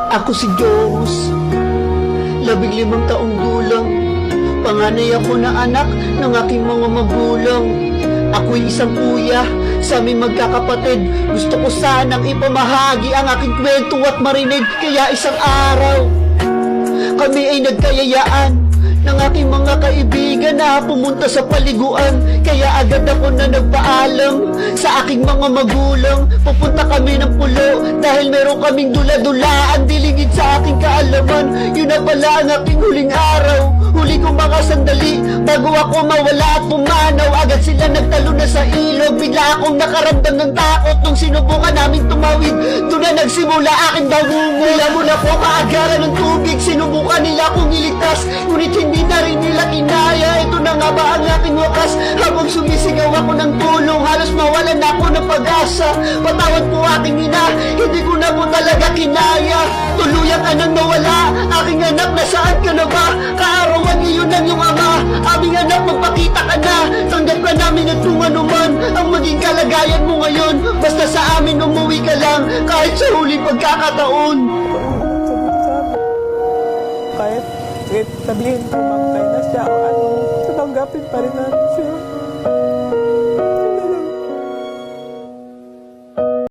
Ako si Jones, 15 taong gulang. Panganay ako na anak ng aking mga magulang. Ako'y isang kuya sa aming magkakapatid. Gusto ko sanang ipamahagi ang aking kwento at marinig. Kaya isang araw, kami ay nagkayayaan ng aking mga kaibigan na pumunta sa paliguan. Kaya agad ako na nagpaalam sa aking mga magulang. Pupunta kami ng pulo dahil meron kaming dula-dulaan dilingid sa aking kaalaman. Yun na pala ang aking huling araw, huli kong mga sandali bago ako mawala at pumanaw. Agad sila nagtalo na sa ilog. Bigla akong nakaramdam ng takot nung sinubukan naming tumawid. Doon na nagsimula aking bangungo. Nilamon ako kaagaran ng tubig. Sinubukan nila akong iligtas, ngunit hindi na rin nila kinaya. Ito na nga ba ang aking wakas? Habang sumisigaw ako ng tulong, halos mawalan na ako ng pag-asa. Patawad po aking ina, hindi ko na po talaga kinaya. Tuluyan ka nang nawala, aking anak, nasaan ka na ba? Kaarawan ngayon ng iyong ama. Aming anak, magpakita ka na. Tanggap ka namin at kung ano man ang maging kalagayan mo ngayon. Basta sa amin umuwi ka lang, kahit sa huling pagkakataon. Kahit sabihin ko mamatay na siya o ano, tatanggapin pa rin namin siya.